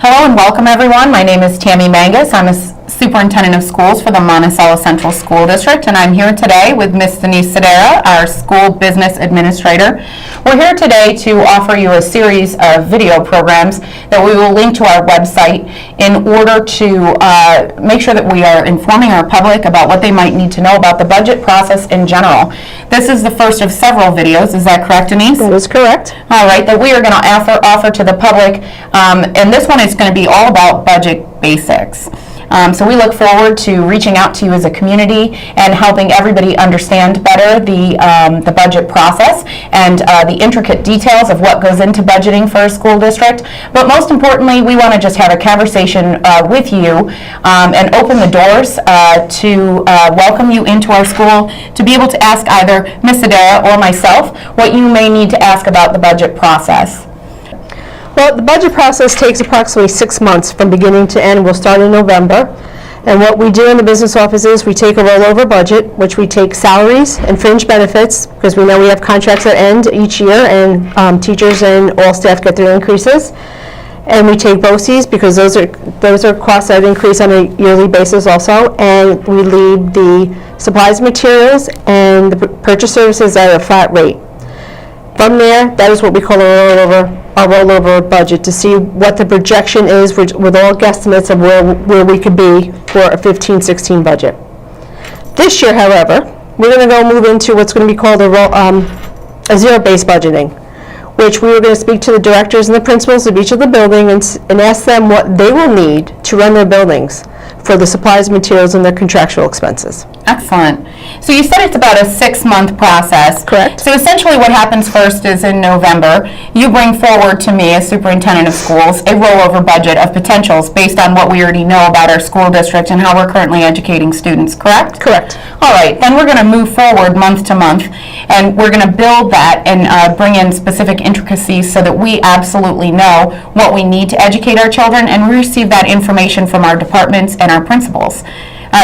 Hello and welcome everyone. My name is Tammy Mangus. I'm a superintendent of schools for the Monticello Central School District, and I'm here today with Ms. Denise Sedera, our school business administrator. We're here today to offer you a series of video programs that we will link to our website in order to make sure that we are informing our public about what they might need to know about the budget process in general. This is the first of several videos. Is that correct, Denise? That is correct. All right, that we are going to offer to the public, and this one is going to be all about budget basics. So we look forward to reaching out to you as a community and helping everybody understand better the budget process and the intricate details of what goes into budgeting for a school district. But most importantly, we want to just have a conversation with you and open the doors to welcome you into our school to be able to ask either Ms. Sedera or myself what you may need to ask about the budget process. Well, the budget process takes approximately 6 months from beginning to end. We'll start in November. And what we do in the business office is we take a rollover budget, which we take salaries and fringe benefits, because we know we have contracts that end each year, and teachers and all staff get their increases. And we take BOCES, because those are costs that increase on a yearly basis also. And we leave the supplies, materials, and the purchase services at a flat rate. From there, that is what we call a rollover budget, to see what the projection is with all guesstimates of where we could be for a 15-16 budget. This year, however, we're going to move into what's going to be called a zero-based budgeting, which we were going to speak to the directors and the principals of each of the buildings and ask them what they will need to run their buildings for the supplies, materials, and their contractual expenses. Excellent. So you said it's about a 6-month process. Correct. So essentially what happens first is in November, you bring forward to me as superintendent of schools a rollover budget of potentials based on what we already know about our school district and how we're currently educating students, correct? Correct. All right, then we're going to move forward month to month, and we're going to build that and bring in specific intricacies so that we absolutely know what we need to educate our children, and we receive that information from our departments and our principals.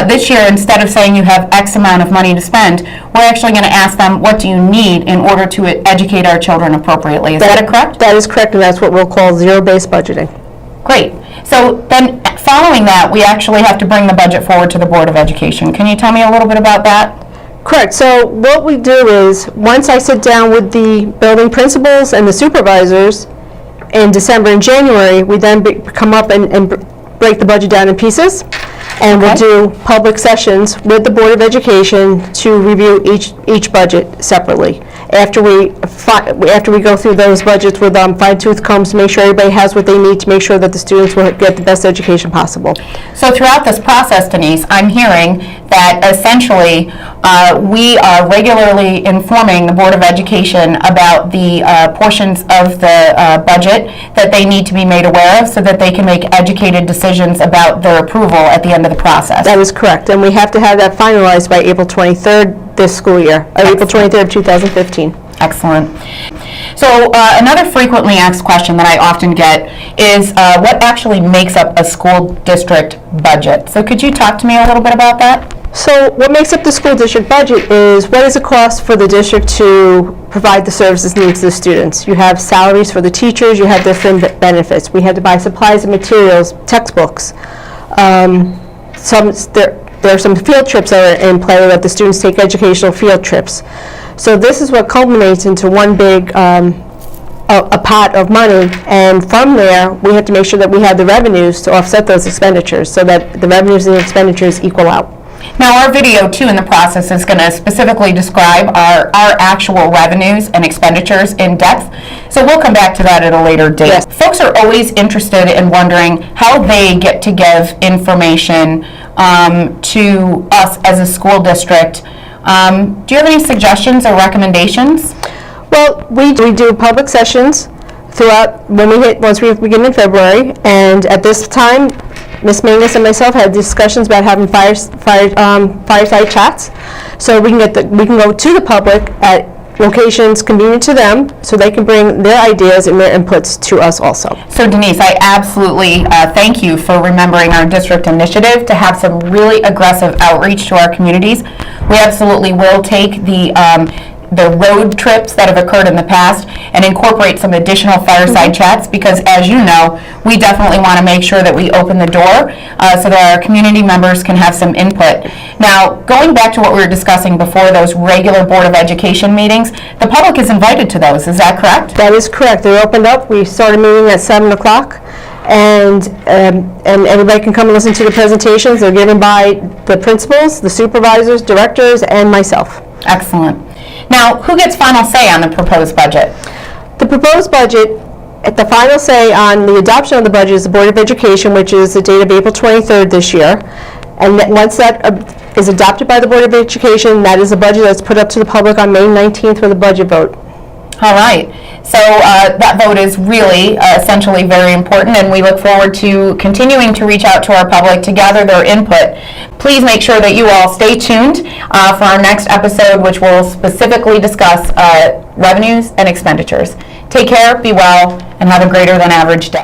This year, instead of saying you have X amount of money to spend, we're actually going to ask them, what do you need in order to educate our children appropriately? Is that correct? That is correct, and that's what we'll call zero-based budgeting. Great. So then following that, we actually have to bring the budget forward to the Board of Education. Can you tell me a little bit about that? Correct. So what we do is, once I sit down with the building principals and the supervisors in December and January, we then come up and break the budget down in pieces. And we'll do public sessions with the Board of Education to review each budget separately. After we go through those budgets with fine-tooth combs to make sure everybody has what they need to make sure that the students will get the best education possible. So throughout this process, Denise, I'm hearing that essentially we are regularly informing the Board of Education about the portions of the budget that they need to be made aware of so that they can make educated decisions about their approval at the end of the process. That is correct, and we have to have that finalized by April 23rd this school year, April 23rd, 2015. Excellent. So another frequently asked question that I often get is what actually makes up a school district budget? So could you talk to me a little bit about that? So what makes up the school district budget is what is the cost for the district to provide the services needs to the students. You have salaries for the teachers, you have different benefits. We have to buy supplies and materials, textbooks. There are some field trips that are in play that the students take educational field trips. So this is what culminates into one big a pot of money, and from there we have to make sure that we have the revenues to offset those expenditures so that the revenues and the expenditures equal out. Now our video too in the process is going to specifically describe our actual revenues and expenditures in depth, so we'll come back to that at a later date. Yes. Folks are always interested in wondering how they get to give information to us as a school district. Do you have any suggestions or recommendations? Well, we do public sessions throughout once we begin in February, and at this time Ms. Mangus and myself had discussions about having fireside chats, so we can go to the public at locations convenient to them, so they can bring their ideas and their inputs to us also. So Denise, I absolutely thank you for remembering our district initiative to have some really aggressive outreach to our communities. We absolutely will take the the road trips that have occurred in the past and incorporate some additional fireside chats, because as you know, we definitely want to make sure that we open the door so that our community members can have some input. Now, going back to what we were discussing before, those regular Board of Education meetings, the public is invited to those, is that correct? That is correct. They're opened up. We started meeting at 7 o'clock, and everybody can come and listen to the presentations. They're given by the principals, the supervisors, directors, and myself. Excellent. Now, who gets final say on the proposed budget? The proposed budget, at the final say on the adoption of the budget, is the Board of Education, which is the date of April 23rd this year. And once that is adopted by the Board of Education, that is a budget that's put up to the public on May 19th for the budget vote. All right. So that vote is really essentially very important, and we look forward to continuing to reach out to our public to gather their input. Please make sure that you all stay tuned for our next episode, which will specifically discuss revenues and expenditures. Take care, be well, and have a greater than average day.